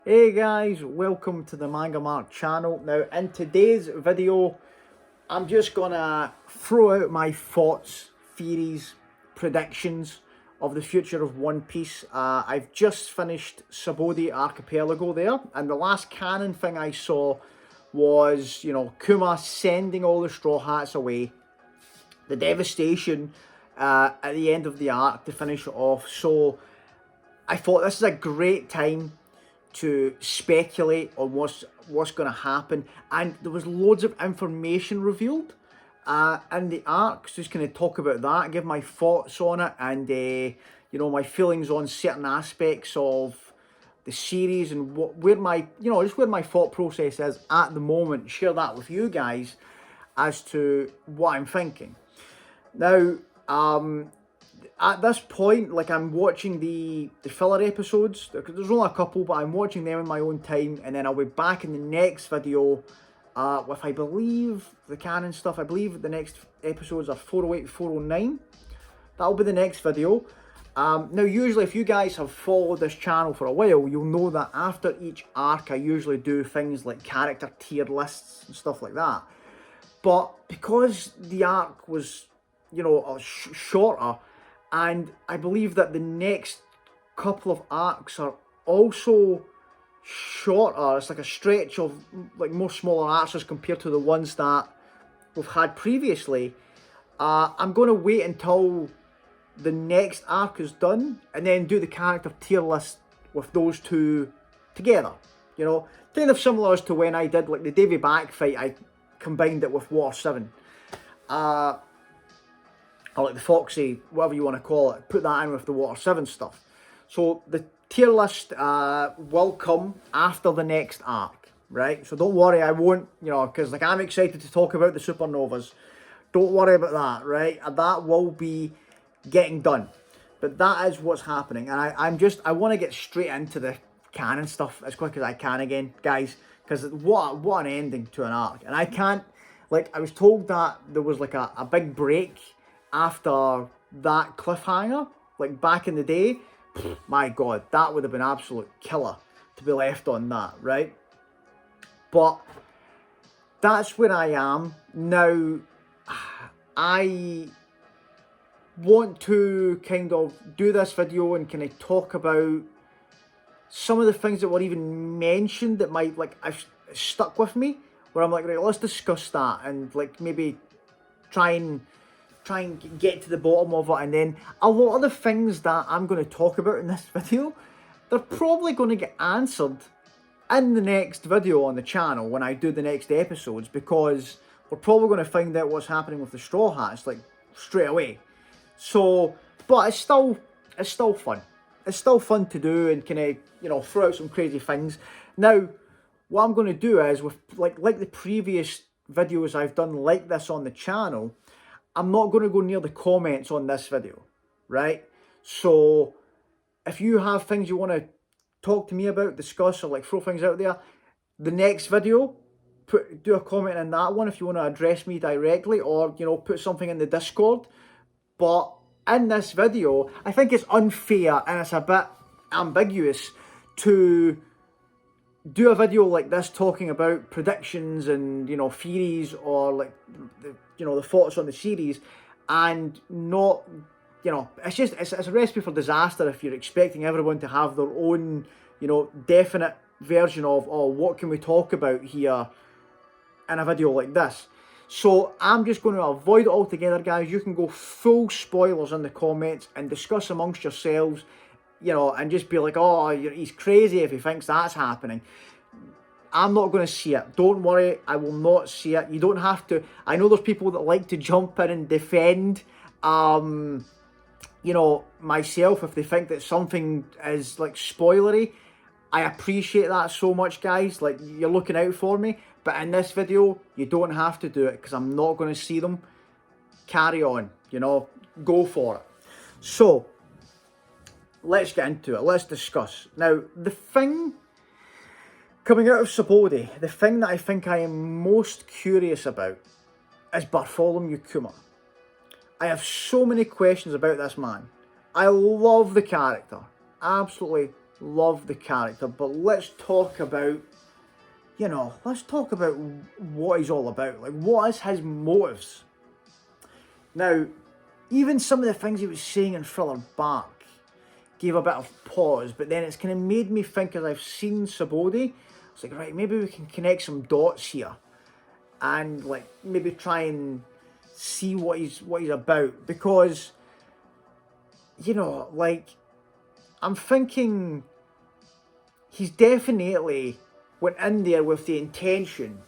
Hey guys, welcome to the MangaMark channel. Now in today's video, I'm just gonna throw out my thoughts, theories, predictions of the future of One Piece. I've just finished Sabaody Archipelago there, and the last canon thing I saw was, Kuma sending all the Straw Hats away, the devastation at the end of the arc to finish it off. So I thought this is a great time to speculate on what's going to happen, and there was loads of information revealed in the arc. Just going to talk about that, give my thoughts on it, and my feelings on certain aspects of the series and where my where my thought process is at the moment. Share that with you guys as to what I'm thinking. Now, at this point, like, I'm watching the filler episodes. There's only a couple, but I'm watching them in my own time, and then I'll be back in the next video with, I believe, the canon stuff. I believe the next episodes are 408, 409. That'll be the next video. Now, usually, if you guys have followed this channel for a while, you'll know that after each arc, I usually do things like character tier lists and stuff like that. But because the arc was, shorter, and I believe that the next couple of arcs are also shorter. It's like a stretch of like more smaller arcs as compared to the ones that we've had previously. I'm going to wait until the next arc is done and then do the character tier list with those two together. Kind of similar as to when I did like the Davy Back fight. I combined it with Water 7. Or like the Foxy, whatever you want to call it, put that in with the Water 7 stuff. So the tier list will come after the next arc, right? So don't worry, I won't, because like I'm excited to talk about the supernovas. Don't worry about that, right? That will be getting done. But that is what's happening. And I want to get straight into the canon stuff as quick as I can again, guys. Because what an ending to an arc. And I can't, like, I was told that there was like a big break after that cliffhanger, like back in the day. My god, that would have been absolute killer to be left on that, right? But that's where I am now. I want to kind of do this video and kind of talk about some of the things that were even mentioned that might, like, I've stuck with me, where I'm like, right, let's discuss that and like maybe try and get to the bottom of it. And then a lot of the things that I'm going to talk about in this video, they're probably going to get answered in the next video on the channel when I do the next episodes, because we're probably going to find out what's happening with the Straw Hats like straight away. So, but it's still fun. It's still fun to do and kind of throw out some crazy things. Now, what I'm going to do is, with like the previous videos I've done like this on the channel, I'm not going to go near the comments on this video, right? So if you have things you want to talk to me about, discuss, or like throw things out there, the next video, do a comment in that one if you want to address me directly, or put something in the Discord. But in this video, I think it's unfair and it's a bit ambiguous to do a video like this talking about predictions and theories, or like the thoughts on the series, and not it's a recipe for disaster if you're expecting everyone to have their own definite version of, oh, what can we talk about here in a video like this. So I'm just going to avoid it altogether, guys. You can go full spoilers in the comments and discuss amongst yourselves, and just be like, oh, he's crazy if he thinks that's happening. I'm not going to see it. Don't worry, I will not see it. You don't have to. I know there's people that like to jump in and defend, myself if they think that something is like spoilery. I appreciate that so much, guys. Like, you're looking out for me. But in this video, you don't have to do it, because I'm not going to see them. Carry on, go for it. So, let's get into it. Let's discuss. Now, the thing coming out of Sabaody, the thing that I think I am most curious about is Bartholomew Kuma. I have so many questions about this man. I love the character. Absolutely love the character, but let's talk about, you know, let's talk about what he's all about. Like, what is his motives? Now, even some of the things he was saying in Thriller Bark gave a bit of pause, but then it's kind of made me think, as I've seen Sabaody, it's like, right, maybe we can connect some dots here and like maybe try and see what he's about, because, you know, like, I'm thinking he's definitely went in there with the intention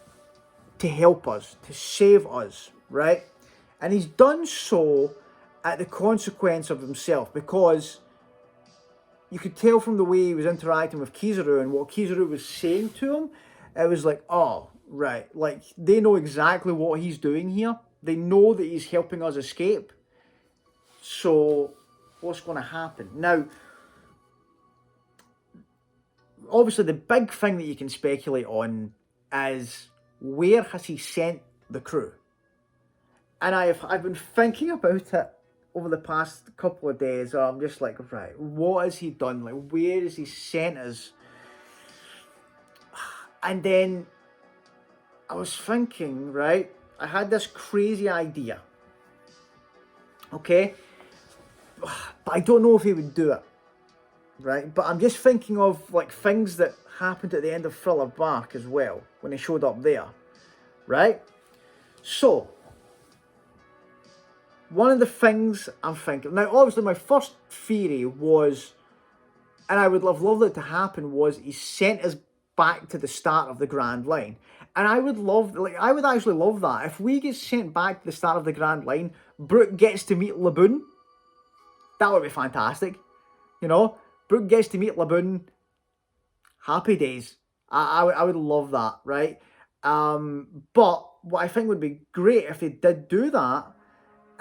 to help us, to save us, right? And he's done so at the consequence of himself, because you could tell from the way he was interacting with Kizaru and what Kizaru was saying to him, it was like, oh, right, like, they know exactly what he's doing here. They know that he's helping us escape. So, what's going to happen? Now, obviously, the big thing that you can speculate on is, where has he sent the crew? And I've been thinking about it over the past couple of days. I'm just like, right, what has he done? Like, where has he sent us? And then I was thinking, right, I had this crazy idea. Okay? But I don't know if he would do it. Right? But I'm just thinking of, like, things that happened at the end of Thriller Bark as well, when he showed up there. Right? So, one of the things I'm thinking... Now, obviously, my first theory was, and I would have loved it to happen, was he sent us back to the start of the Grand Line. And I would love... Like, I would actually love that. If we get sent back to the start of the Grand Line, Brook gets to meet Laboon. That would be fantastic. You know? Brook gets to meet Laboon. Happy days. I would love that, right? But what I think would be great if they did do that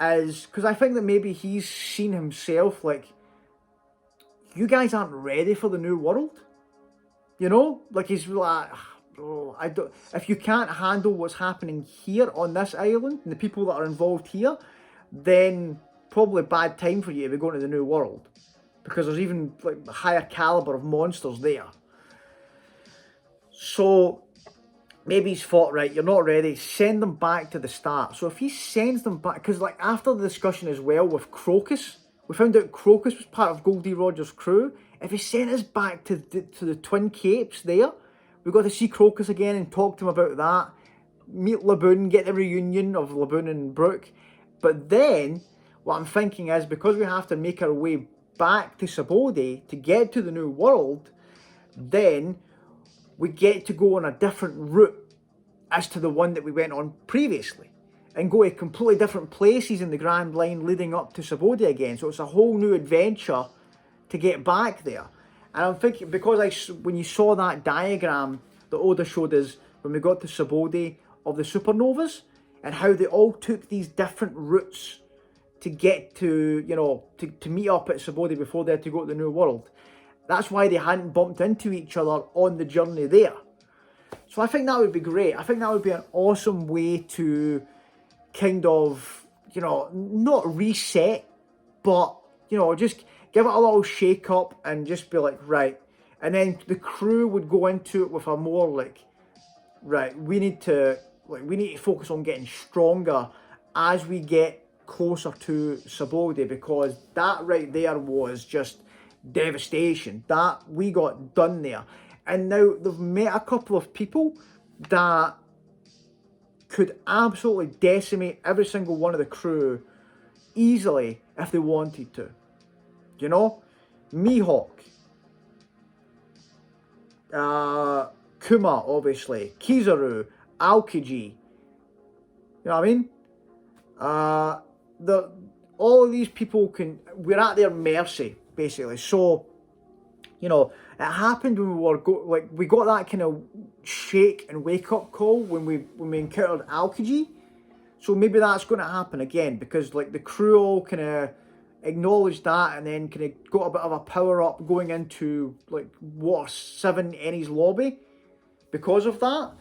is, because I think that maybe he's seen himself like, you guys aren't ready for the new world. You know? Like, he's like, oh, I don't, if you can't handle what's happening here on this island and the people that are involved here, then probably a bad time for you to be going to the new world. Because there's even like a higher caliber of monsters there. So maybe he's thought, right, you're not ready, send them back to the start. So if he sends them back, because like after the discussion as well with Crocus, we found out Crocus was part of Goldie Rogers' crew. If he sent us back to the Twin Capes there, we got to see Crocus again and talk to him about that. Meet Laboon, get the reunion of Laboon and Brook. But then, what I'm thinking is, because we have to make our way back to Sabaody to get to the new world, then we get to go on a different route as to the one that we went on previously, and go to completely different places in the Grand Line leading up to Sabaody again. So it's a whole new adventure to get back there. And I'm thinking, because when you saw that diagram that Oda showed us when we got to Sabaody of the supernovas, and how they all took these different routes to get to, you know, to meet up at Sabaody before they had to go to the new world. That's why they hadn't bumped into each other on the journey there. So I think that would be great. I think that would be an awesome way to kind of, you know, not reset, but, you know, just give it a little shake up and just be like, right. And then the crew would go into it with a more like, right, we need to focus on getting stronger as we get closer to Sabaody, because that right there was just devastation. That we got done there. And now they've met a couple of people that could absolutely decimate every single one of the crew easily if they wanted to. You know? Mihawk. Kuma, obviously. Kizaru. Aokiji. You know what I mean? All of these people we're at their mercy, basically. So, you know, it happened when we got that kind of shake and wake up call when we encountered Aokiji. So maybe that's going to happen again, because like the crew all kind of acknowledged that and then kind of got a bit of a power up going into like Water 7 Eni's lobby because of that.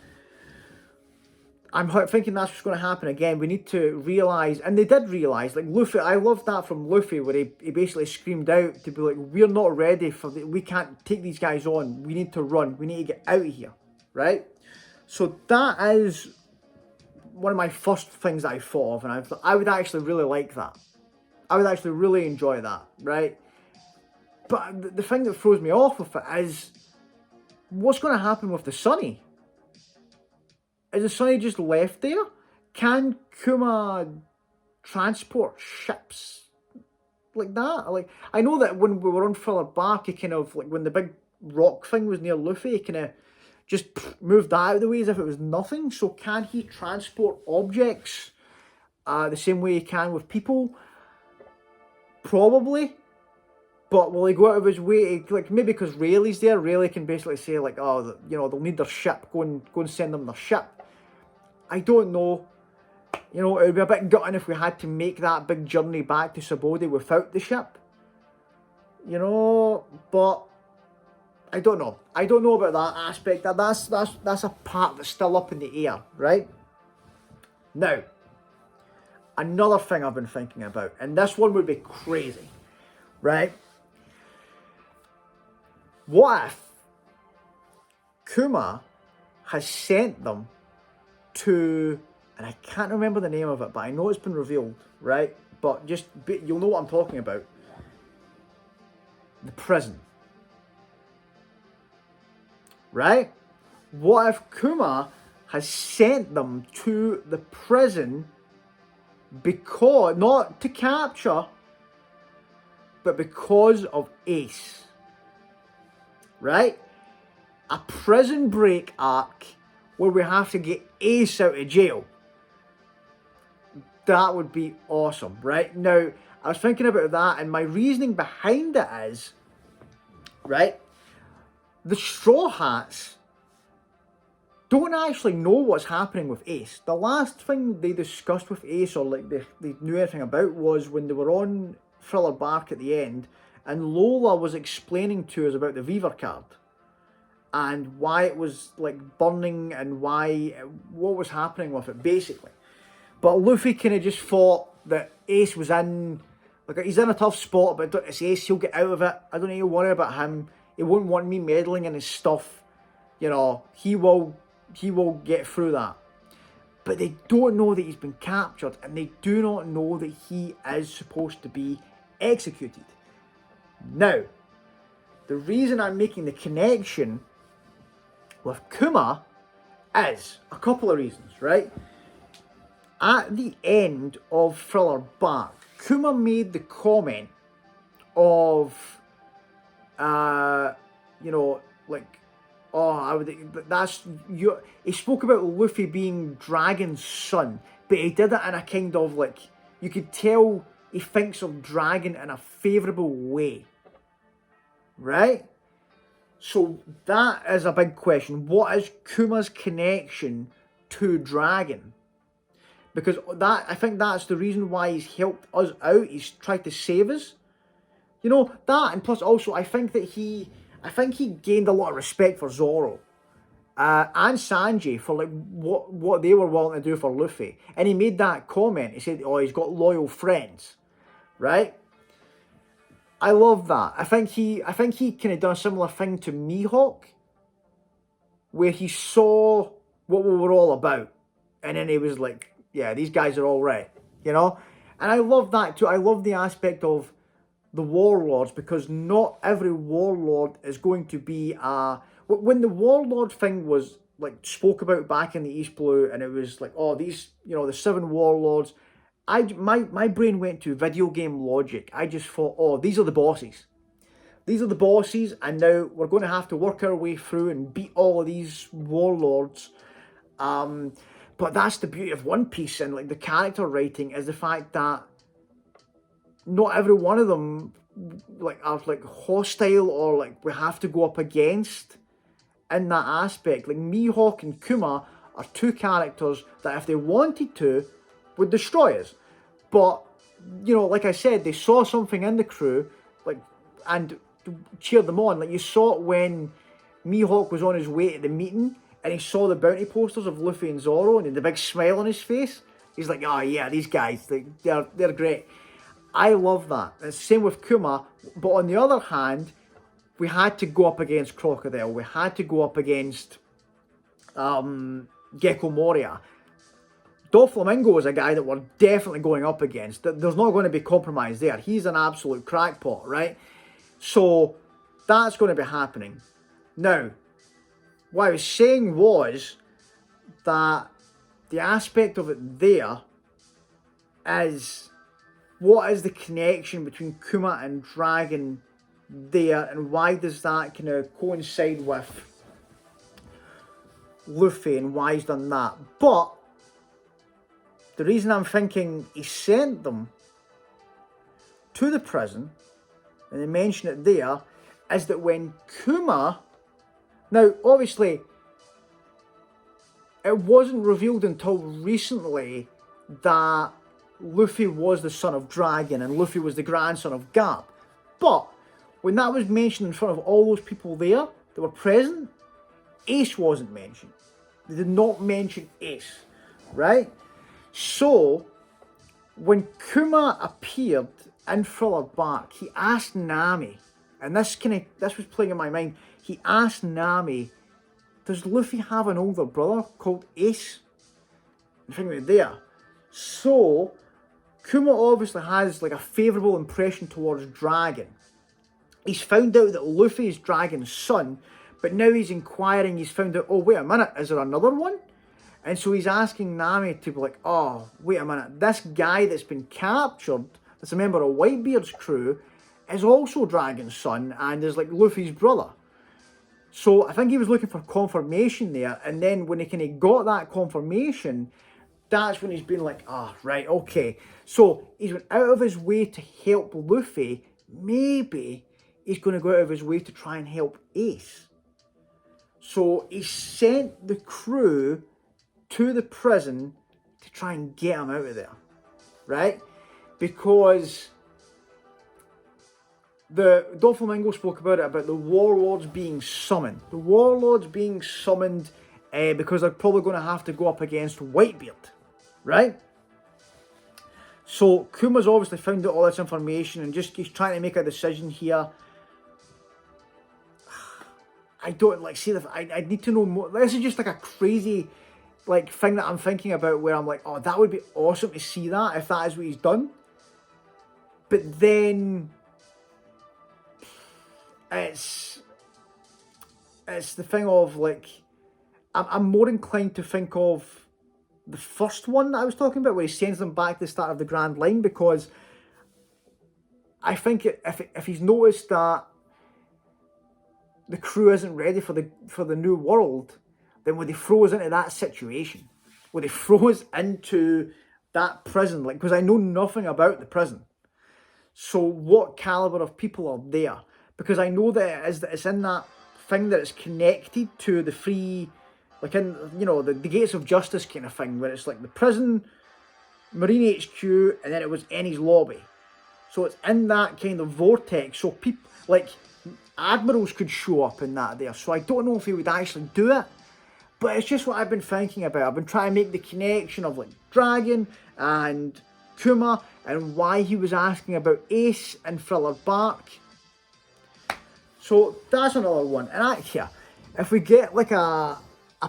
I'm thinking that's what's going to happen again. We need to realise, and they did realise, like Luffy, I loved that from Luffy, where he basically screamed out to be like, we're not ready for we can't take these guys on. We need to run. We need to get out of here, right? So that is one of my first things that I thought of, and I would actually really like that. I would actually really enjoy that, right? But the thing that throws me off with it is, what's going to happen with the Sunny? Is the Sunny just left there? Can Kuma transport ships like that? Like, I know that when we were on Thriller Bark, he kind of, like, when the big rock thing was near Luffy, he kind of just moved that out of the way as if it was nothing. So can he transport objects the same way he can with people? Probably. But will he go out of his way to, like, maybe because Rayleigh's there, Rayleigh can basically say, like, oh, you know, they'll need their ship, go and send them their ship. I don't know. You know, it would be a bit gutting if we had to make that big journey back to Sabaody without the ship. You know, but I don't know. I don't know about that aspect. That's a part that's still up in the air, right? Now, another thing I've been thinking about, and this one would be crazy, right? What if Kuma has sent them to, and I can't remember the name of it, but I know it's been revealed, right? But you'll know what I'm talking about. The prison. Right? What if Kuma has sent them to the prison because, not to capture, but because of Ace? Right? A prison break arc where we have to get Ace out of jail. That would be awesome, right? Now, I was thinking about that, and my reasoning behind it is, right, the Straw Hats don't actually know what's happening with Ace. The last thing they discussed with Ace, or like they knew anything about, was when they were on Thriller Bark at the end, and Lola was explaining to us about the Viver card and why it was like burning and what was happening with it basically. But Luffy kind of just thought that Ace was in, like, he's in a tough spot, but it's Ace, he'll get out of it. I don't need to worry about him. He won't want me meddling in his stuff. You know, he will get through that. But they don't know that he's been captured, and they do not know that he is supposed to be executed. Now, the reason I'm making the connection with Kuma is a couple of reasons, right? At the end of Thriller Bark, Kuma made the comment of, you know, like, oh, he spoke about Luffy being Dragon's son, but he did it in a kind of, like, you could tell he thinks of Dragon in a favourable way, right? So that is a big question. What is Kuma's connection to Dragon? Because I think that's the reason why he's helped us out. He's tried to save us. You know, that, and plus also I think he gained a lot of respect for Zoro. And Sanji for like what they were willing to do for Luffy. And he made that comment. He said, oh, he's got loyal friends. Right? I love that. I think he kind of done a similar thing to Mihawk, where he saw what we were all about, and then he was like, yeah, these guys are all right, you know? And I love that too. I love the aspect of the Warlords, because not every Warlord is going to be when the Warlord thing was like spoke about back in the East Blue, and it was like, oh, these, you know, the 7 Warlords, my brain went to video game logic. I just thought, oh, these are the bosses. These are the bosses, and now we're going to have to work our way through and beat all of these warlords. But that's the beauty of One Piece and like the character writing, is the fact that not every one of them like are like hostile or like we have to go up against in that aspect. Like Mihawk and Kuma are 2 characters that if they wanted to would destroy us. But, you know, like I said, they saw something in the crew, like, and cheered them on. Like, you saw it when Mihawk was on his way to the meeting, and he saw the bounty posters of Luffy and Zoro, and he had the big smile on his face. He's like, oh yeah, these guys, they're great. I love that. It's the same with Kuma, but on the other hand, we had to go up against Crocodile. We had to go up against Gecko Moria. Doflamingo is a guy that we're definitely going up against. There's not going to be compromise there. He's an absolute crackpot, right? So that's going to be happening. Now, what I was saying was that the aspect of it there is, what is the connection between Kuma and Dragon there, and why does that kind of coincide with Luffy and why he's done that? But the reason I'm thinking he sent them to the prison, and they mention it there, is that when Kuma... Now, obviously, it wasn't revealed until recently that Luffy was the son of Dragon and Luffy was the grandson of Garp. But when that was mentioned in front of all those people there that were present, Ace wasn't mentioned. They did not mention Ace, right? So, when Kuma appeared in Thriller Bark, he asked Nami, and this was playing in my mind, he asked Nami, does Luffy have an older brother called Ace? And think about there. So, Kuma obviously has like a favourable impression towards Dragon. He's found out that Luffy is Dragon's son, but now he's inquiring, he's found out, oh wait a minute, is there another one? And so he's asking Nami to be like, oh, wait a minute, this guy that's been captured, that's a member of Whitebeard's crew, is also Dragon's son and is like Luffy's brother. So I think he was looking for confirmation there, and then when he kind of got that confirmation, that's when he's been like, ah, right, okay. So he's went out of his way to help Luffy. Maybe he's going to go out of his way to try and help Ace. So he sent the crew to the prison to try and get him out of there, right? Because the Doflamingo spoke about it, about the Warlords being summoned. The Warlords being summoned because they're probably going to have to go up against Whitebeard, right? So Kuma's obviously found out all this information and just he's trying to make a decision here. I don't like see the. I need to know more. This is just like a crazy like thing that I'm thinking about where I'm like, oh, that would be awesome to see that if that is what he's done. But then it's the thing of like I'm more inclined to think of the first one that I was talking about where he sends them back to the start of the Grand Line, because I think if he's noticed that the crew isn't ready for the new world, then when they froze into that situation, when they froze into that prison, like, because I know nothing about the prison, so what caliber of people are there? Because I know that it's in that thing that it's connected to the free, like in, you know, the Gates of Justice kind of thing, where it's like the prison, Marine HQ, and then it was Enies Lobby. So it's in that kind of vortex, so people, like, admirals could show up in that there. So I don't know if he would actually do it, but it's just what I've been thinking about. I've been trying to make the connection of like Dragon and Kuma and why he was asking about Ace and Thriller Bark. So that's another one. And actually, if we get like a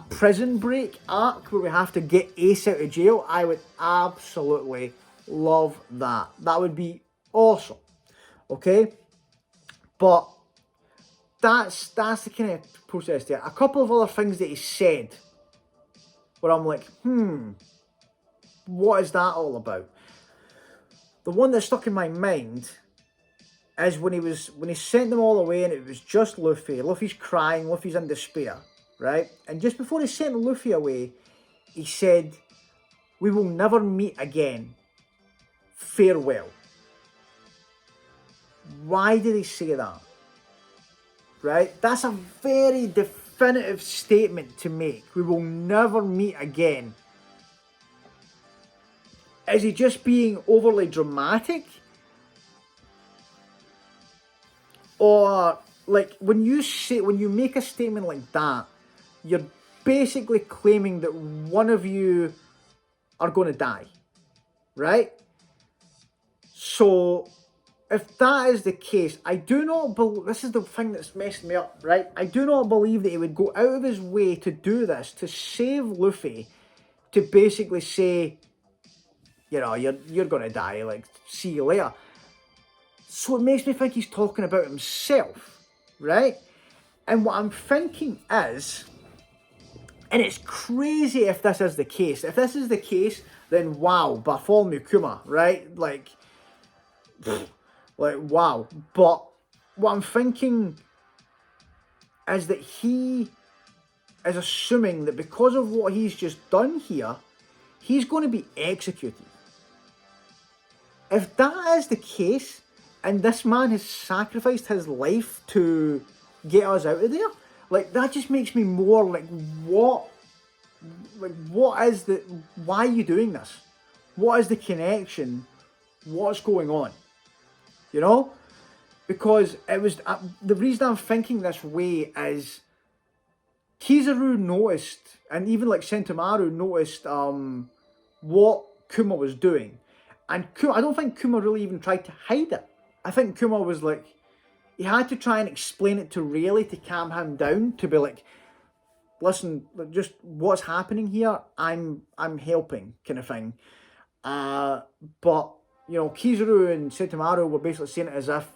prison break arc where we have to get Ace out of jail, I would absolutely love that. That would be awesome. Okay? But that's the kind of process there. A couple of other things that he said where I'm like, what is that all about? The one that stuck in my mind is when he sent them all away and it was just Luffy. Luffy's crying, Luffy's in despair, right? And just before he sent Luffy away, he said, "We will never meet again. Farewell." Why did he say that? Right? That's a very definitive statement to make. We will never meet again. Is he just being overly dramatic? Or, like, when you make a statement like that, you're basically claiming that one of you are going to die, right? So if that is the case, I do not believe, this is the thing that's messed me up, right? I do not believe that he would go out of his way to do this, to save Luffy, to basically say, you know, you're going to die, like, see you later. So it makes me think he's talking about himself, right? And what I'm thinking is, and it's crazy if this is the case. If this is the case, then wow, Bartholomew Kuma, right? Like, wow. But what I'm thinking is that he is assuming that because of what he's just done here, he's going to be executed. If that is the case, and this man has sacrificed his life to get us out of there, like, that just makes me more like, what is the, why are you doing this? What is the connection? What's going on? You know? Because it was, the reason I'm thinking this way is Kizaru noticed, and even like Sentomaru noticed what Kuma was doing. And I don't think Kuma really even tried to hide it. I think Kuma was like, he had to try and explain it to Rayleigh to calm him down, to be like, listen, just what's happening here, I'm helping, kind of thing. But, you know, Kizaru and Sentomaru were basically saying it as if,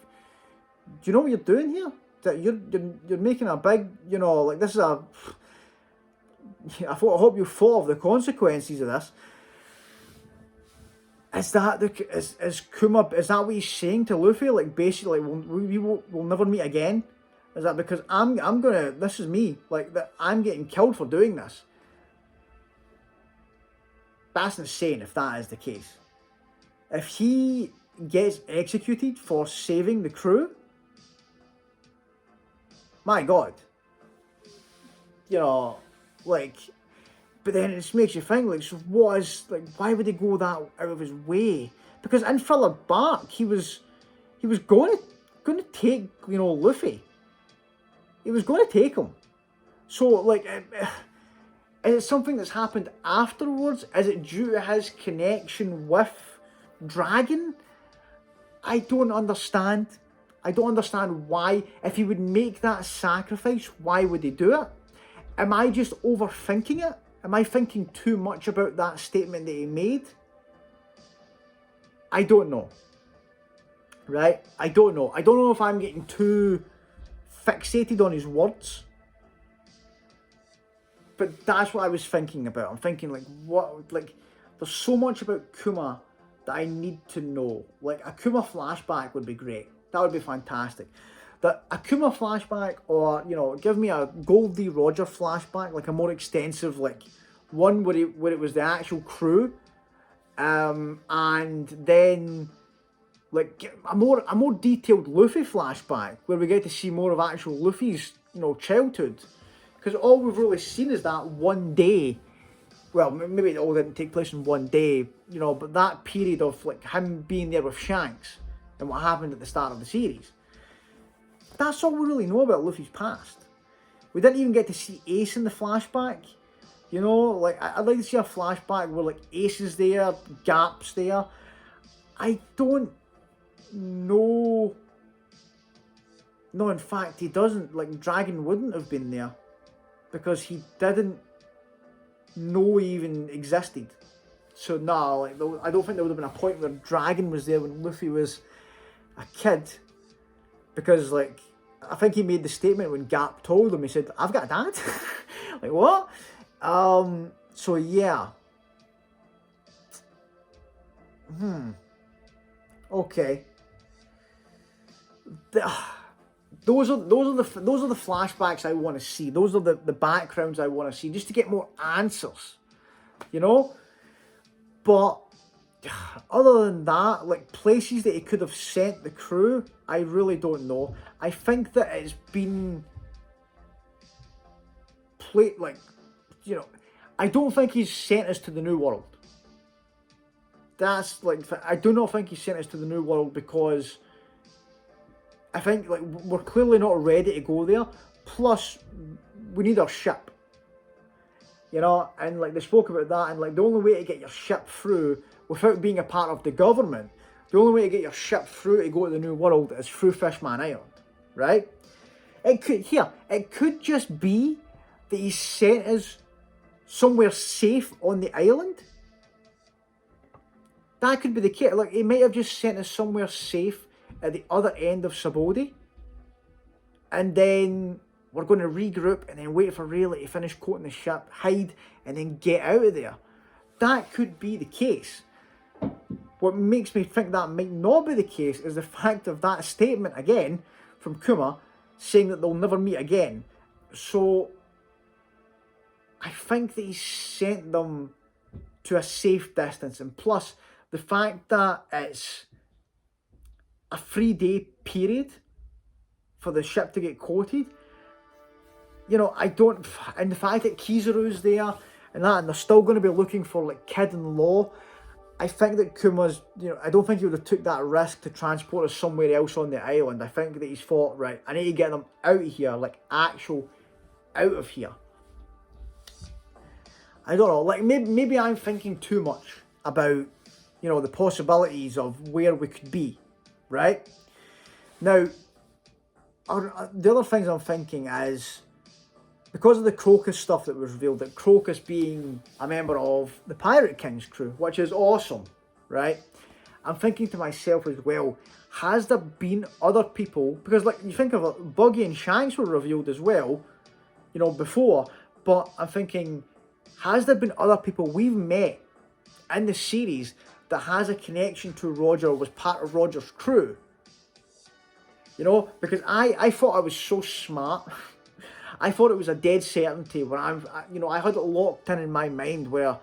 do you know what you're doing here? That you're making a big, you know, like, this is a, I hope you thought of the consequences of this. Is that is Kuma, is that what he's saying to Luffy? Like, basically, we'll never meet again? Is that because I'm gonna, this is me, like, that I'm getting killed for doing this? That's insane if that is the case. If he gets executed for saving the crew, my God. You know, like, but then it just makes you think, like, so what is, like, why would he go that out of his way? Because in Thriller Bark, he was going to take, you know, Luffy. He was going to take him. So, like, is it something that's happened afterwards? Is it due to his connection with Dragon? I don't understand. I don't understand why. If he would make that sacrifice, why would he do it? Am I just overthinking it? Am I thinking too much about that statement that he made? I don't know. Right? I don't know. I don't know if I'm getting too fixated on his words. But that's what I was thinking about. I'm thinking, like, what, like, there's so much about Kuma that I need to know. Like, a Kuma flashback would be great. That would be fantastic. That a Kuma flashback, or, you know, give me a Goldie Roger flashback, like a more extensive, like, one where it was the actual crew, and then, like, a more detailed Luffy flashback where we get to see more of actual Luffy's, you know, childhood, because all we've really seen is that one day. Well, maybe it all didn't take place in one day, you know, but that period of, like, him being there with Shanks and what happened at the start of the series. That's all we really know about Luffy's past. We didn't even get to see Ace in the flashback. You know, like, I'd like to see a flashback where, like, Ace is there, Gap's there. I don't know. No, in fact, he doesn't. Like, Dragon wouldn't have been there because he didn't know he even existed. So, no, like, I don't think there would have been a point where Dragon was there when Luffy was a kid. Because, like, I think he made the statement when Gap told him, he said, I've got a dad? Like, what? So, yeah. Okay. Those are the flashbacks I want to see. Those are the backgrounds I want to see, just to get more answers, you know? But other than that, like, places that he could have sent the crew, I really don't know. I think that it's been played, like, you know, I don't think he's sent us to the New World. That's, like, I do not think he sent us to the New World because I think, like, we're clearly not ready to go there. Plus, we need our ship. you know, and like they spoke about that, and like the only way to get your ship through without being a part of the government, the only way to get your ship through to go to the New World is through Fishman Island, right? It could just be that he sent us somewhere safe on the island. That could be the case. Like, he might have just sent us somewhere safe at the other end of Sabaody, and then we're going to regroup and then wait for Rayleigh to finish coating the ship, hide, and then get out of there. That could be the case. What makes me think that might not be the case is the fact of that statement again from Kuma saying that they'll never meet again. So I think that he sent them to a safe distance, and plus the fact that it's a 3-day period for the ship to get coated, you know, and the fact that Kizaru's there and that, and they're still going to be looking for like Kid-in-Law, I think that Kuma's, you know, I don't think he would have took that risk to transport us somewhere else on the island. I think that he's thought, right, I need to get them out of here, like actual out of here. I don't know, like maybe I'm thinking too much about, you know, the possibilities of where we could be, right? Now, the other things I'm thinking is, because of the Crocus stuff that was revealed, that Crocus being a member of the Pirate King's crew, which is awesome, right? I'm thinking to myself as well, has there been other people, because like you think of it, Buggy and Shanks were revealed as well, you know, before, but I'm thinking, has there been other people we've met in the series that has a connection to Roger, or was part of Roger's crew? You know, because I thought I was so smart. I thought it was a dead certainty when I had it locked in my mind where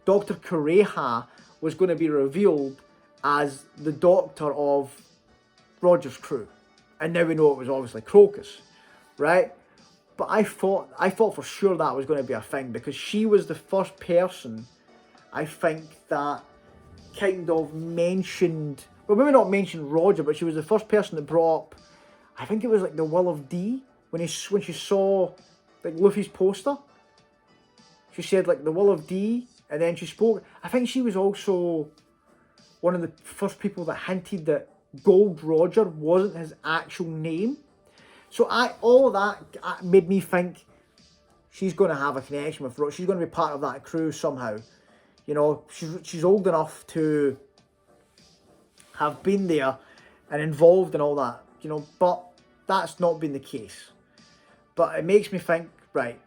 Dr. Kureha was going to be revealed as the doctor of Roger's crew. And now we know it was obviously Crocus, right? But I thought for sure that was going to be a thing, because she was the first person, I think, that kind of mentioned, well, maybe not mentioned Roger, but she was the first person that brought up, I think it was like the Will of D, when she saw like Luffy's poster. She said like the Will of D, and then she spoke. I think she was also one of the first people that hinted that Gold Roger wasn't his actual name. So all of that made me think she's going to have a connection with Roger. She's going to be part of that crew somehow. You know, she's old enough to have been there and involved in all that, you know, but that's not been the case. But it makes me think, right,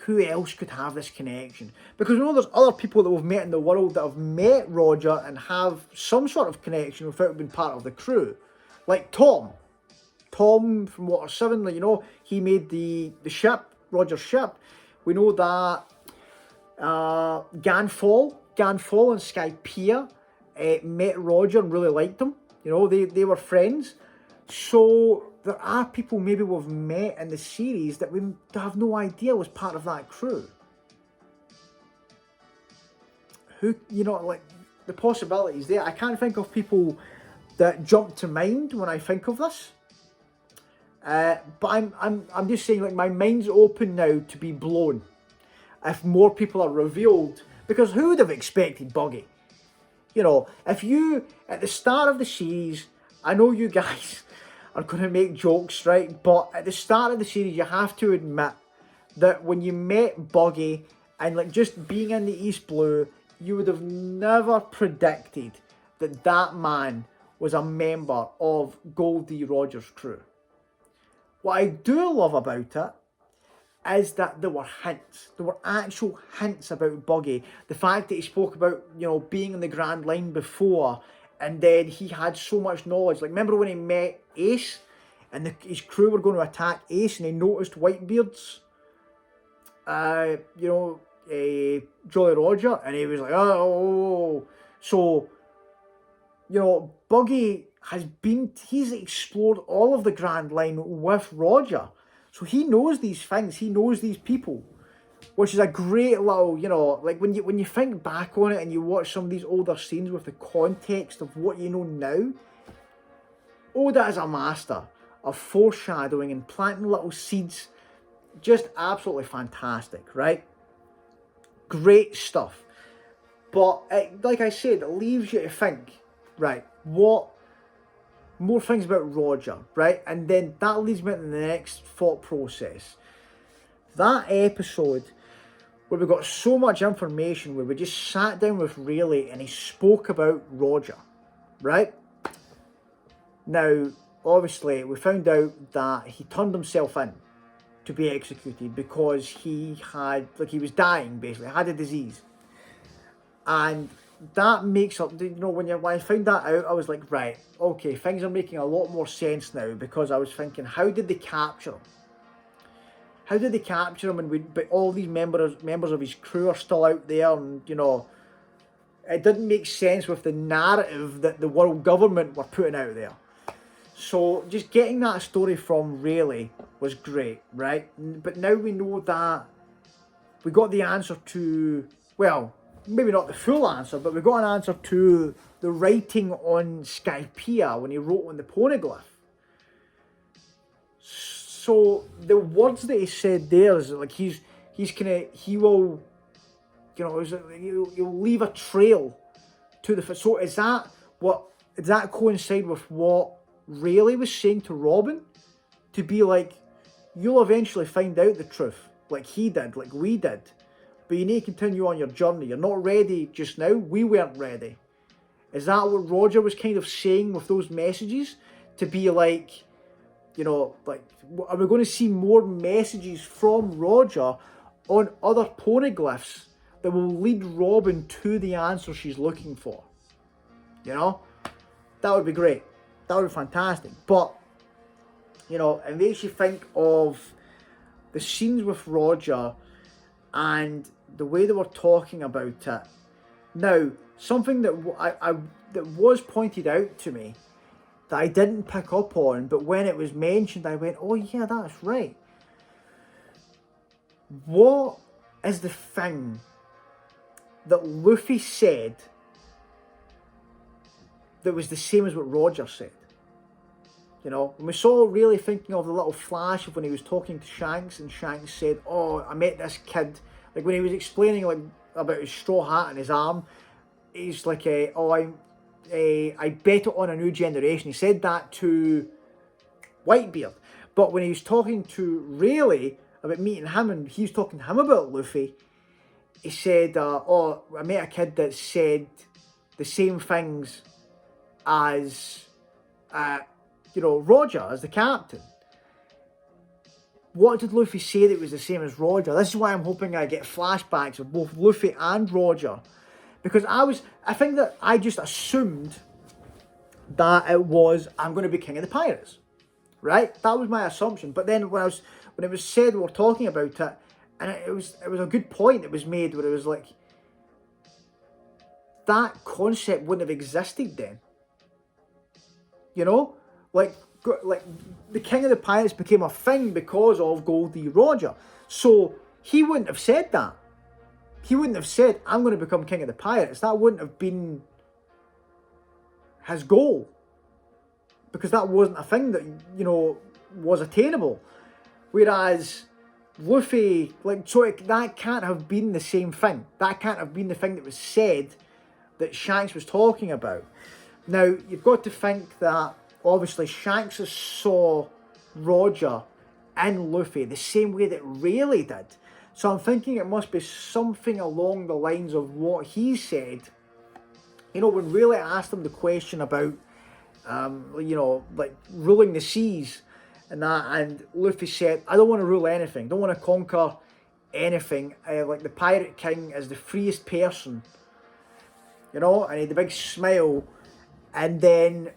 who else could have this connection? Because we know there's other people that we've met in the world that have met Roger and have some sort of connection without being part of the crew. Like Tom. Tom from Water 7, like, you know, he made the ship, Roger's ship. We know that Ganfall and Skypiea met Roger and really liked him. You know, they were friends. So there are people maybe we've met in the series that we have no idea was part of that crew. Who, you know, like, the possibilities there. I can't think of people that jump to mind when I think of this. But I'm just saying, like, my mind's open now to be blown if more people are revealed, because who would have expected Buggy? You know, if you, at the start of the series, I know you guys are going to make jokes, right? But at the start of the series, you have to admit that when you met Buggy and like just being in the East Blue, you would have never predicted that that man was a member of Goldie Rogers' crew. What I do love about it is that there were hints. There were actual hints about Buggy. The fact that he spoke about, you know, being in the Grand Line before, and then he had so much knowledge. Like, remember when he met Ace and his crew were going to attack Ace and he noticed Whitebeard's, Jolly Roger, and he was like, oh. So, you know, Buggy he's explored all of the Grand Line with Roger. So he knows these things, he knows these people, which is a great little, you know, like when you think back on it and you watch some of these older scenes with the context of what you know now, Oda is a master of foreshadowing and planting little seeds. Just absolutely fantastic, right? Great stuff. But like I said, it leaves you to think, right, what more things about Roger, right? And then that leads me into the next thought process. That episode where we got so much information, where we just sat down with Rayleigh and he spoke about Roger, right? Now, obviously, we found out that he turned himself in to be executed because he had, like, he was dying, basically, had a disease. And that makes up, you know, when I found that out, I was like, right, okay, things are making a lot more sense now, because I was thinking, how did they capture him? How did they capture him? And but all these members of his crew are still out there, and, you know, it didn't make sense with the narrative that the world government were putting out there. So just getting that story from Rayleigh was great, right? But now we know that we got the answer to, well, maybe not the full answer, but we got an answer to the writing on Skypiea when he wrote on the poneglyph. So the words that he said there is like he will, you know, he'll leave a trail to the. So is that does that coincide with what Rayleigh was saying to Robin? To be like, you'll eventually find out the truth, like he did, like we did. But you need to continue on your journey. You're not ready just now. We weren't ready. Is that what Roger was kind of saying with those messages? To be like, you know, like, are we going to see more messages from Roger on other poneglyphs that will lead Robin to the answer she's looking for? You know? That would be great. That would be fantastic. But, you know, it makes you think of the scenes with Roger and the way they were talking about it. Now, something that that was pointed out to me that I didn't pick up on, but when it was mentioned, I went, oh yeah, that's right. What is the thing that Luffy said that was the same as what Roger said? You know, and we saw really thinking of the little flash of when he was talking to Shanks, and Shanks said, oh, I met this kid. Like when he was explaining like about his straw hat and his arm, he's like, I bet it on a new generation. He said that to Whitebeard. But when he was talking to Rayleigh about meeting him, and he was talking to him about Luffy, he said, oh, I met a kid that said the same things as, you know, Roger, as the captain. What did Luffy say that was the same as Roger? This is why I'm hoping I get flashbacks of both Luffy and Roger. Because I think that I just assumed that it was, I'm going to be king of the pirates. Right? That was my assumption. But then when it was said, we were talking about it, and it was a good point that was made where it was like, that concept wouldn't have existed then. You know? Like the king of the pirates became a thing because of Goldie Roger. So he wouldn't have said that. He wouldn't have said, I'm going to become king of the pirates. That wouldn't have been his goal. Because that wasn't a thing that, you know, was attainable. Whereas Luffy, like, so that can't have been the same thing. That can't have been the thing that was said that Shanks was talking about. Now, you've got to think that, obviously, Shanks saw Roger and Luffy the same way that Rayleigh did. So I'm thinking it must be something along the lines of what he said. You know, when Rayleigh asked him the question about, you know, like ruling the seas and that, and Luffy said, I don't want to rule anything, don't want to conquer anything. Like the Pirate King is the freest person, you know, and he had the big smile. And then,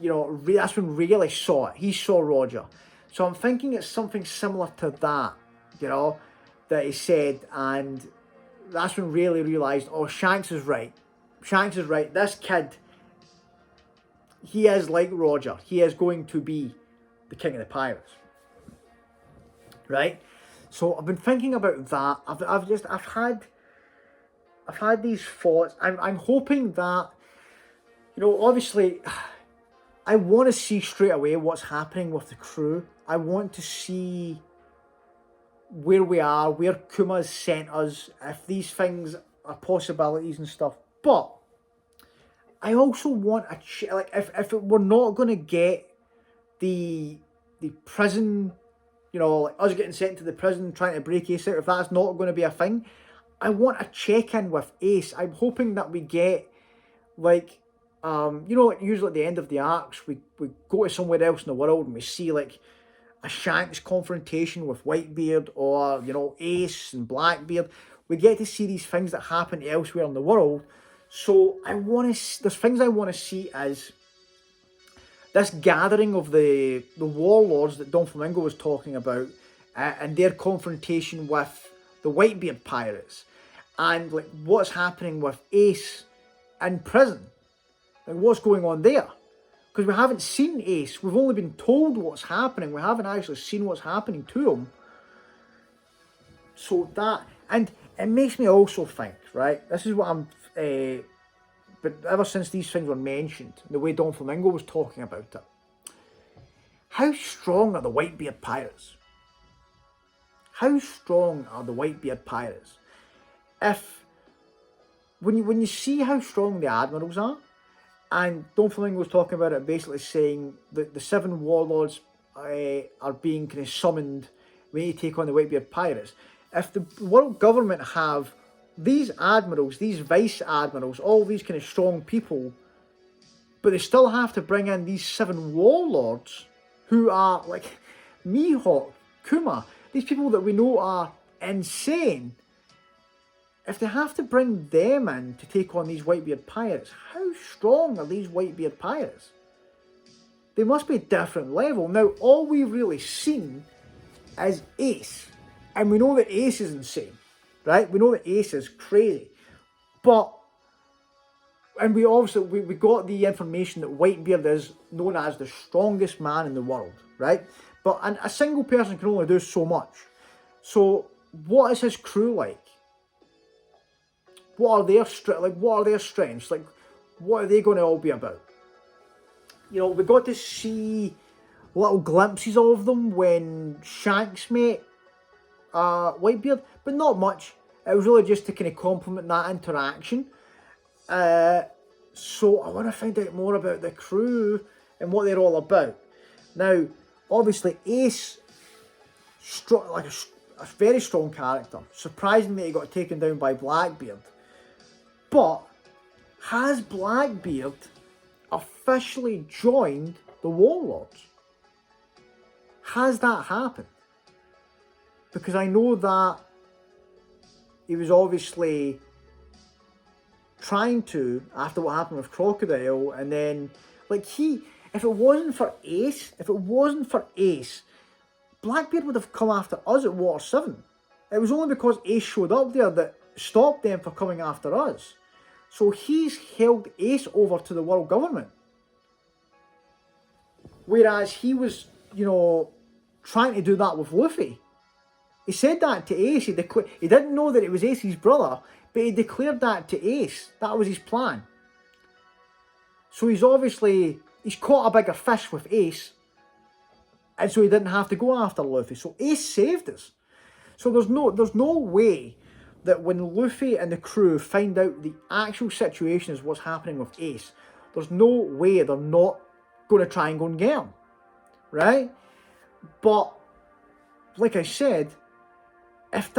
you know, that's when Rayleigh saw it. He saw Roger. So I'm thinking it's something similar to that, you know, that he said, and that's when Rayleigh realised, oh, Shanks is right. Shanks is right. This kid, he is like Roger. He is going to be the king of the pirates. Right? So I've been thinking about that. I've had these thoughts. I'm hoping that, you know, obviously, I want to see straight away what's happening with the crew. I want to see where we are, where Kuma's sent us, if these things are possibilities and stuff. But I also want like if we're not gonna get the prison, you know, like us getting sent to the prison trying to break Ace out, if that's not going to be a thing, I want a check-in with Ace. I'm hoping that we get, like, you know, like usually at the end of the arcs, we go to somewhere else in the world and we see, like, a Shanks confrontation with Whitebeard, or, you know, Ace and Blackbeard. We get to see these things that happen elsewhere in the world. So I want to, there's things I want to see as this gathering of the warlords that Don Flamingo was talking about, and their confrontation with the Whitebeard pirates, and like what's happening with Ace in prison, like what's going on there, because we haven't seen Ace. We've only been told what's happening. We haven't actually seen what's happening to him. So that, and it makes me also think, right? This is what I'm. But ever since these things were mentioned, the way Don Flamingo was talking about it, how strong are the Whitebeard pirates? How strong are the Whitebeard pirates? If, when you see how strong the admirals are, and Don Flamingo was talking about it, basically saying that the 7 warlords are being kind of summoned, we need to take on the Whitebeard pirates. If the world government have these admirals, these vice admirals, all these kind of strong people, but they still have to bring in these 7 warlords who are like Mihawk, Kuma, these people that we know are insane. If they have to bring them in to take on these Whitebeard pirates, how strong are these Whitebeard pirates? They must be a different level. Now, all we've really seen is Ace, and we know that Ace is insane. Right? We know that Ace is crazy. But, and we obviously, we got the information that Whitebeard is known as the strongest man in the world, right? But a single person can only do so much. So, what is his crew like? What are their strengths? Like, what are they going to all be about? You know, we got to see little glimpses of them when Shanks met Whitebeard, but not much. It was really just to kind of complement that interaction. So I want to find out more about the crew and what they're all about. Now, obviously, Ace, like a very strong character. Surprisingly, he got taken down by Blackbeard. But has Blackbeard officially joined the Warlords? Has that happened? Because I know that he was obviously trying to, after what happened with Crocodile, and then, like, if it wasn't for Ace, Blackbeard would have come after us at Water 7. It was only because Ace showed up there that stopped them from coming after us. So he's held Ace over to the world government. Whereas he was, you know, trying to do that with Luffy. He said that to Ace. He didn't know that it was Ace's brother, but he declared that to Ace. That was his plan. So he's caught a bigger fish with Ace, and so he didn't have to go after Luffy. So Ace saved us. So there's no way that when Luffy and the crew find out the actual situation is what's happening with Ace, there's no way they're not going to try and go and get him, right? But like I said, if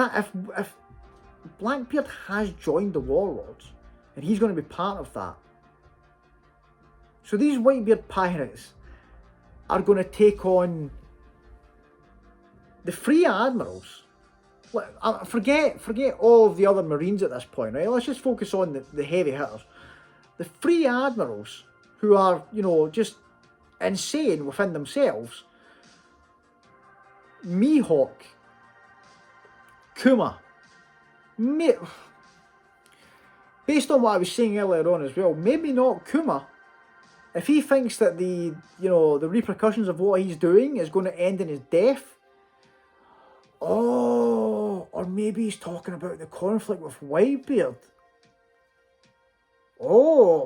Blackbeard has joined the Warlords, and he's going to be part of that, so these Whitebeard pirates are going to take on the 3 admirals. Forget all of the other Marines at this point, right? Let's just focus on the heavy hitters. The 3 admirals, who are, you know, just insane within themselves. Mihawk, Kuma, based on what I was saying earlier on as well, maybe not Kuma. If he thinks that the repercussions of what he's doing is going to end in his death, or maybe he's talking about the conflict with Whitebeard.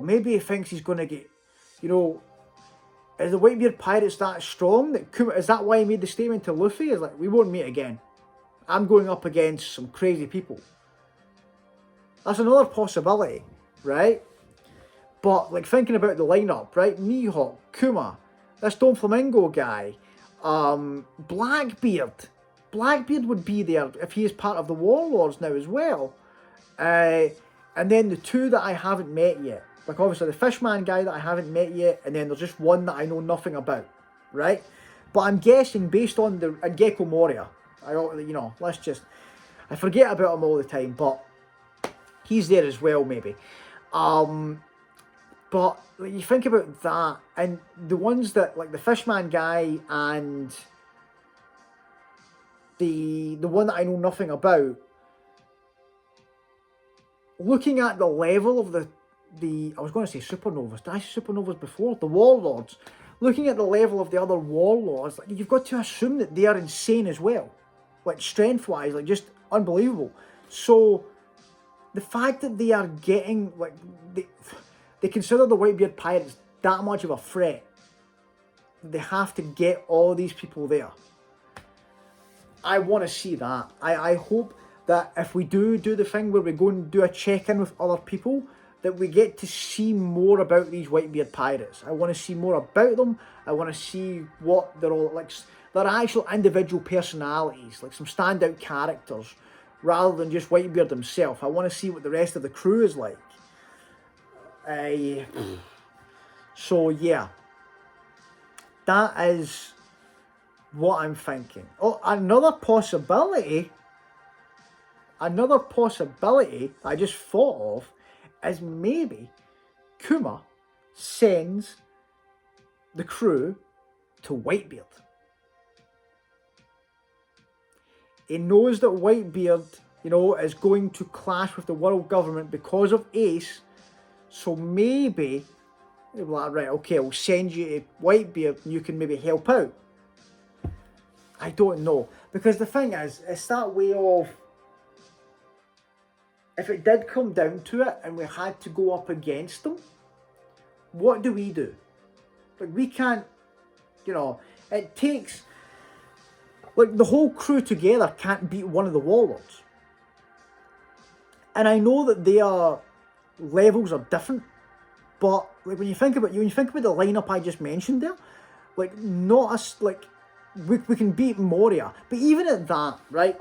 Maybe he thinks he's going to get, you know, is the Whitebeard pirates that strong that Kuma, is that why he made the statement to Luffy? Is like, we won't meet again. I'm going up against some crazy people. That's another possibility, right? But like thinking about the lineup, right? Mihawk, Kuma, this Don Flamingo guy, Blackbeard. Blackbeard would be there if he is part of the Warlords now as well. And then the two that I haven't met yet. Like obviously the Fishman guy that I haven't met yet, and then there's just one that I know nothing about, right? But I'm guessing based on the Gecko Moria, I forget about him all the time, but he's there as well maybe. But like, you think about that, and the ones that like the Fishman guy and the one that I know nothing about. Looking at the level of the I was going to say supernovas. Did I say supernovas before? The Warlords. Looking at the level of the other Warlords, like, you've got to assume that they are insane as well. Like, strength-wise, like, just unbelievable. So, the fact that they are getting, like, they consider the Whitebeard Pirates that much of a threat, they have to get all these people there. I want to see that. I hope that if we do the thing where we go and do a check-in with other people, that we get to see more about these Whitebeard pirates. I want to see more about them. I want to see what they're all like, their actual individual personalities, like some standout characters, rather than just Whitebeard himself. I want to see what the rest of the crew is like. So yeah, that is what I'm thinking. Oh, another possibility I just thought of is maybe Kuma sends the crew to Whitebeard. He knows that Whitebeard, is going to clash with the world government because of Ace. So maybe they'll be like, right, okay, we'll send you to Whitebeard and you can maybe help out. I don't know. Because the thing is, it's that way of, if it did come down to it and we had to go up against them, what do we do? Like, we can't, it takes, like, the whole crew together can't beat one of the Warlords. And I know that their levels are different, but like when you think about the lineup I just mentioned there, like, not as, like, we can beat Moria. But even at that, right,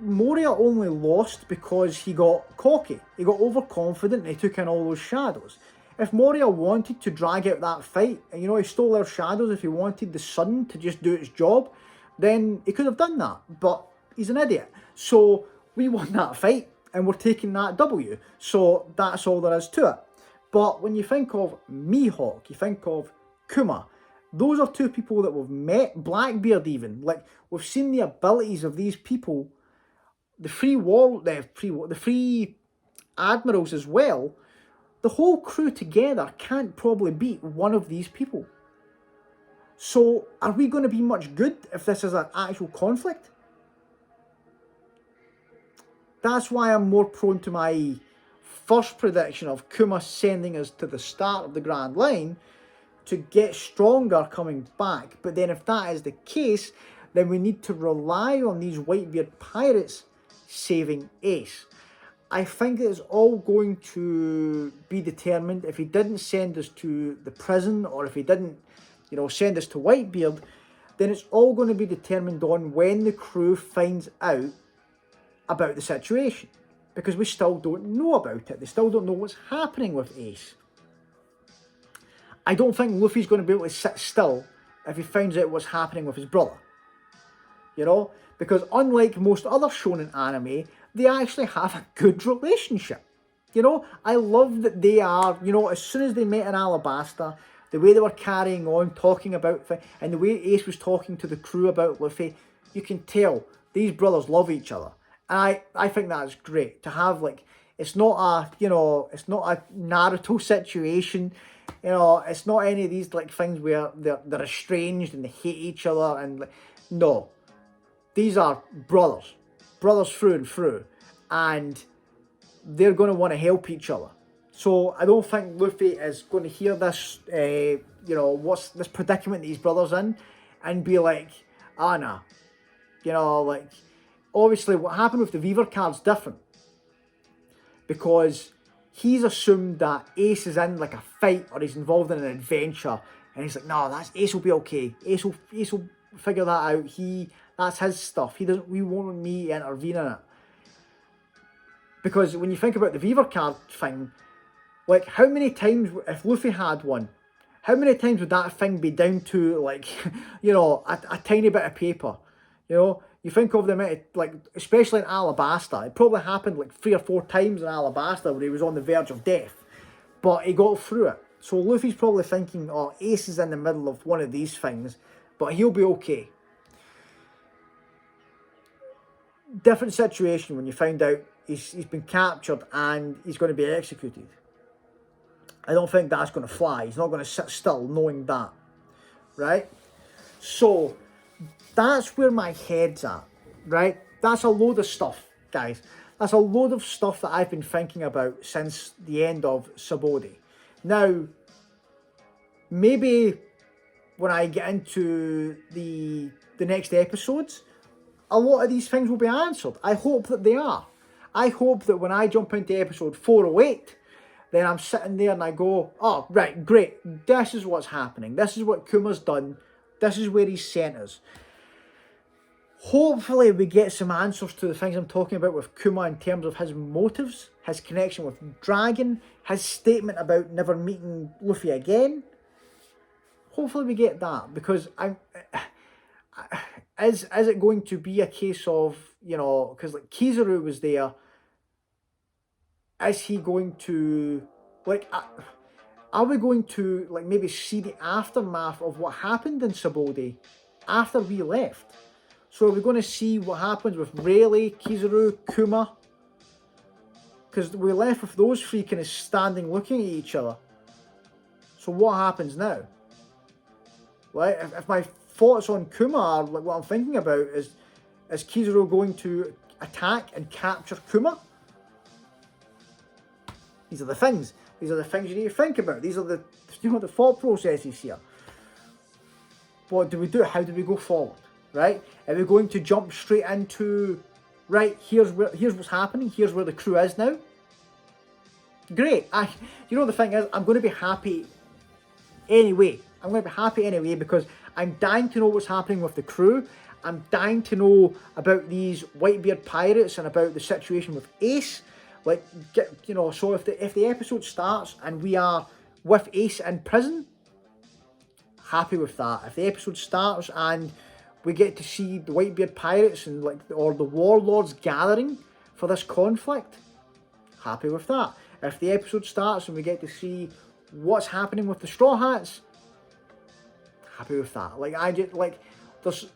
Moria only lost because he got cocky. He got overconfident and he took in all those shadows. If Moria wanted to drag out that fight, and he stole their shadows, if he wanted the sun to just do its job, then he could have done that. But he's an idiot. So we won that fight and we're taking that W. So that's all there is to it. But when you think of Mihawk, you think of Kuma, those are two people that we've met. Blackbeard even. Like, we've seen the abilities of these people. The three admirals as well. The whole crew together can't probably beat one of these people. So, are we going to be much good if this is an actual conflict? That's why I'm more prone to my first prediction of Kuma sending us to the start of the Grand Line to get stronger coming back. But then if that is the case, then we need to rely on these Whitebeard pirates saving Ace. I think it's all going to be determined. If he didn't send us to the prison, or if he didn't, send us to Whitebeard, then it's all going to be determined on when the crew finds out about the situation. Because we still don't know about it. They still don't know what's happening with Ace. I don't think Luffy's going to be able to sit still if he finds out what's happening with his brother. Because unlike most other shonen anime, they actually have a good relationship. I love that they are, as soon as they met in Alabasta, the way they were carrying on, talking about things, and the way Ace was talking to the crew about Luffy, you can tell these brothers love each other. And I think that's great to have, like, it's not a Naruto situation. It's not any of these like things where they're estranged and they hate each other, and no. These are brothers through and through, and they're going to want to help each other. So I don't think Luffy is going to hear this, what's this predicament that his brother's in, and be like, nah, You know, like, obviously what happened with the Weaver card's different. Because he's assumed that Ace is in like a fight or he's involved in an adventure. And he's like, no, Ace will be okay. Ace will figure that out. That's his stuff. We won't want me to intervene in it. Because when you think about the Weaver card thing, like, how many times, if Luffy had one, how many times would that thing be down to, like, you know, a tiny bit of paper? You know, you think of the amount of, like, especially in Alabasta, it probably happened like 3 or 4 times in Alabasta where he was on the verge of death, but he got through it. So Luffy's probably thinking, oh, Ace is in the middle of one of these things, but he'll be okay. Different situation when you find out he's been captured and he's going to be executed. I don't think that's going to fly. He's not going to sit still knowing that, right? So that's where my head's at, right? That's a load of stuff, guys. That's a load of stuff that I've been thinking about since the end of Sabaody. Now, maybe when I get into the next episodes, a lot of these things will be answered. I hope that they are. I hope that when I jump into episode 408, then I'm sitting there and I go, oh, right, great. This is what's happening. This is what Kuma's done. This is where he's sent us. Hopefully we get some answers to the things I'm talking about with Kuma in terms of his motives, his connection with Dragon, his statement about never meeting Luffy again. Hopefully we get that, because is it going to be a case of, you know, because like Kizaru was there, is he going to, like, are we going to, like, maybe see the aftermath of what happened in Sabaody after we left? So are we going to see what happens with Rayleigh, Kizaru, Kuma? Because we left with those three kind of standing looking at each other. So what happens now? Right? If my thoughts on Kuma are like what I'm thinking about, is Kizaru going to attack and capture Kuma? These are the things. These are the things you need to think about. These are the, you know, the thought processes here. What do we do? How do we go forward? Right? Are we going to jump straight into, right, here's what's happening, here's where the crew is now? Great. You know, the thing is, I'm going to be happy anyway. I'm going to be happy anyway because I'm dying to know what's happening with the crew. I'm dying to know about these Whitebeard pirates and about the situation with Ace. Like, you know, so if the episode starts and we are with Ace in prison, happy with that. If the episode starts and we get to see the Whitebeard pirates and or the Warlords gathering for this conflict, happy with that. If the episode starts and we get to see what's happening with the Straw Hats, happy with that. Like, I just, like, it's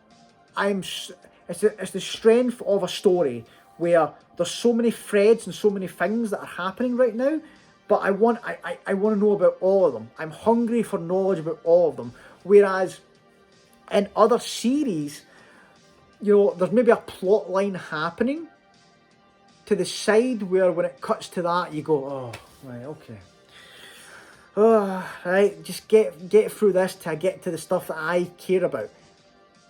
the strength of a story where there's so many threads and so many things that are happening right now, but I want to know about all of them. I'm hungry for knowledge about all of them. Whereas in other series, you know, there's maybe a plot line happening to the side where when it cuts to that, you go, oh, right, okay. Oh, right, just get through this till I get to the stuff that I care about.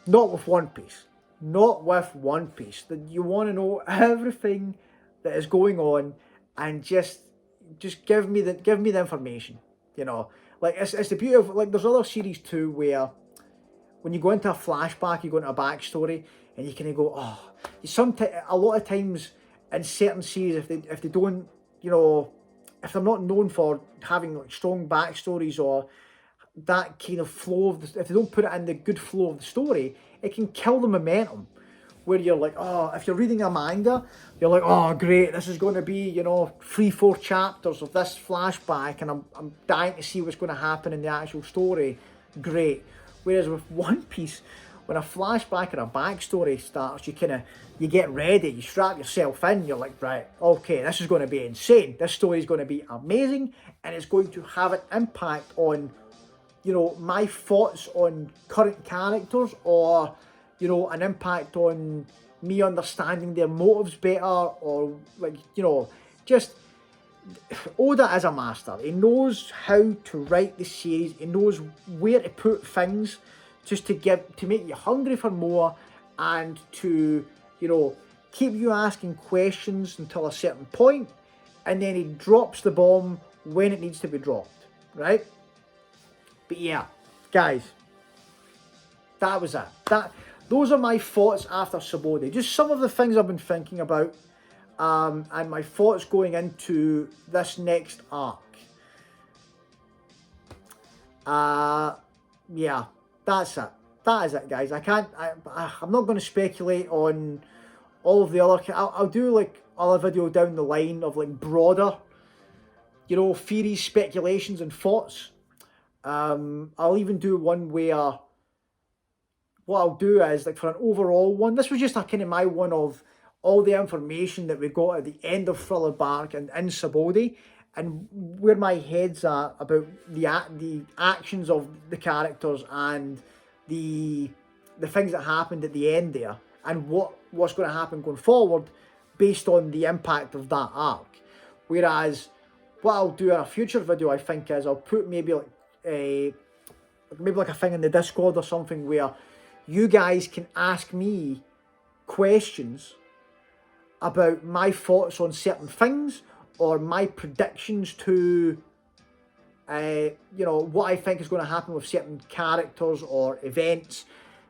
Not with One Piece. Not with One Piece. That you want to know everything that is going on, and just give me the information. You know, like it's the beauty of, like, there's other series too where when you go into a flashback, you go into a backstory, and you kind of go, oh. A lot of times in certain series, if they don't, you know, if they're not known for having like strong backstories or that kind of flow of if they don't put it in the good flow of the story, it can kill the momentum. Where you're like, oh, if you're reading a manga, you're like, oh, great, this is going to be, you know, 3-4 chapters of this flashback, and I'm dying to see what's going to happen in the actual story. Great. Whereas with One Piece, when a flashback or a backstory starts, you get ready, you strap yourself in, you're like, right, okay, this is going to be insane. This story is going to be amazing, and it's going to have an impact on, you know, my thoughts on current characters, or, you know, an impact on me understanding their motives better, or, like, you know, just, Oda is a master. He knows how to write the series. He knows where to put things just to make you hungry for more, and to, you know, keep you asking questions until a certain point, and then he drops the bomb when it needs to be dropped, right? But yeah, guys, that was it. Those are my thoughts after Sabaody. Just some of the things I've been thinking about, and my thoughts going into this next arc. Yeah, that's it. That is it, guys. I'm not going to speculate on all of the other. I'll do like other video down the line of like broader, you know, theories, speculations, and thoughts. I'll even do one where what I'll do is like for an overall one. This was just a kind of my one of all the information that we got at the end of Thriller Bark and in Sabaody, and where my head's at about the actions of the characters and the things that happened at the end there, and what's going to happen going forward based on the impact of that arc. Whereas what I'll do in a future video, I think, is I'll put maybe like a thing in the Discord or something where you guys can ask me questions about my thoughts on certain things, or my predictions to, you know, what I think is going to happen with certain characters or events,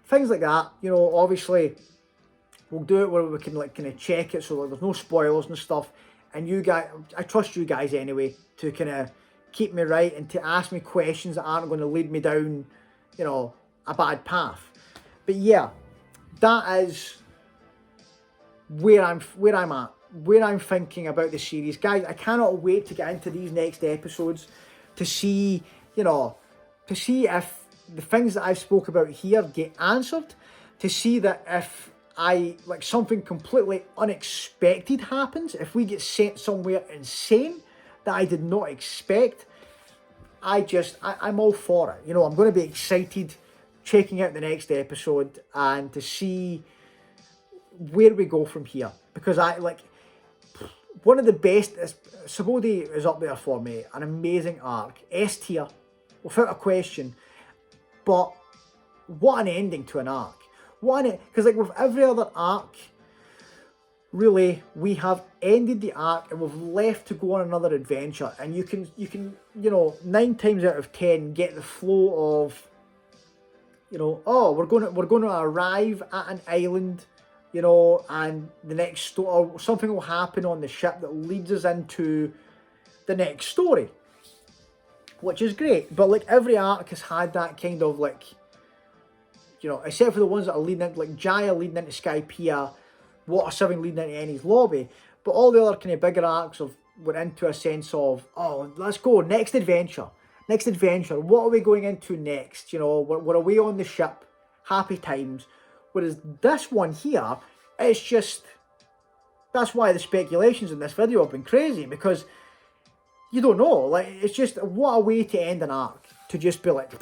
things like that. You know, obviously, we'll do it where we can like kind of check it so that there's no spoilers and stuff. And you guys, I trust you guys anyway to kind of keep me right and to ask me questions that aren't going to lead me down, you know, a bad path. But yeah, that is where I'm at, where I'm thinking about the series. Guys, I cannot wait to get into these next episodes to see, you know, to see if the things that I've spoke about here get answered, to see that if like something completely unexpected happens, if we get sent somewhere insane that I did not expect, I'm all for it. You know, I'm going to be excited checking out the next episode and to see where we go from here, because I like one of the best. Sabaody is up there for me, an amazing arc, S tier without a question. But what an ending to an arc! Because like with every other arc, really, we have ended the arc and we've left to go on another adventure, and you can you know, 9 times out of 10 get the flow of, you know, oh, we're going to arrive at an island, you know, and the next story, or something will happen on the ship that leads us into the next story, which is great. But like every arc has had that kind of like, you know, except for the ones that are leading into like Jaya leading into Skypiea, Water 7 leading into Eni's Lobby, but all the other kind of bigger arcs went into a sense of, oh, let's go, next adventure, what are we going into next? You know, we're away on the ship, happy times. Whereas this one here, it's just, that's why the speculations in this video have been crazy, because you don't know. Like, it's just, what a way to end an arc, to just be like,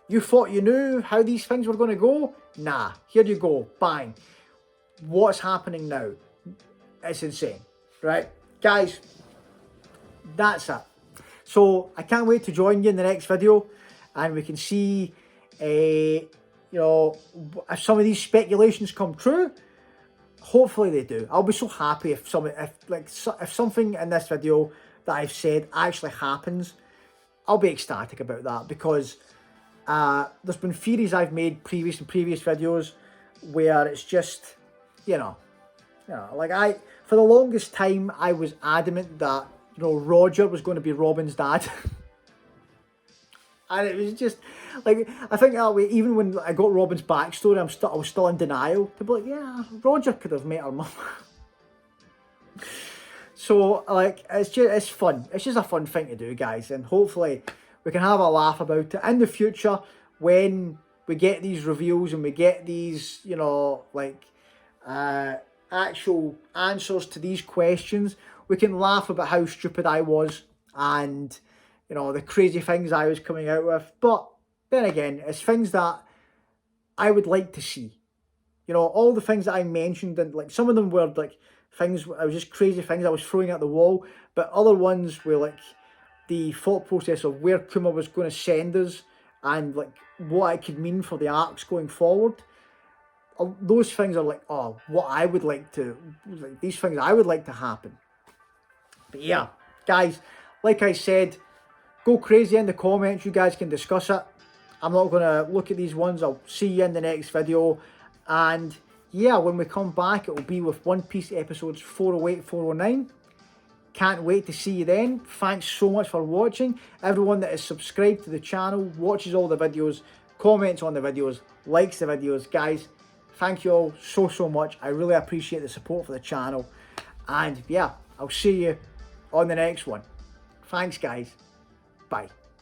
you thought you knew how these things were going to go? Nah, here you go, bang. What's happening now? It's insane, right? Guys, that's it. So, I can't wait to join you in the next video, and we can see, you know, if some of these speculations come true. Hopefully they do. I'll be so happy if something in this video that I've said actually happens. I'll be ecstatic about that, because there's been theories I've made in previous videos where it's just, you know, like for the longest time I was adamant that, you know, Roger was going to be Robin's dad. And it was just, like, I think that way, even when I got Robin's backstory, I was still in denial. To be like, yeah, Roger could have met her mum. So, like, it's fun. It's just a fun thing to do, guys. And hopefully we can have a laugh about it in the future when we get these reveals and we get these, you know, like, actual answers to these questions. We can laugh about how stupid I was and, you know, the crazy things I was coming out with. But then again, it's things that I would like to see. You know, all the things that I mentioned, and like some of them were like things, I was just crazy things I was throwing at the wall. But other ones were like the thought process of where Kuma was going to send us and like what it could mean for the arcs going forward. those things are like, oh, what I would like to, like, these things I would like to happen. But yeah, guys, like I said, go crazy in the comments. You guys can discuss it. I'm not going to look at these ones. I'll see you in the next video. And yeah, when we come back, it will be with One Piece episodes 408, 409. Can't wait to see you then. Thanks so much for watching. Everyone that is subscribed to the channel, watches all the videos, comments on the videos, likes the videos. Guys, thank you all so much. I really appreciate the support for the channel. And yeah, I'll see you on the next one. Thanks, guys. Bye.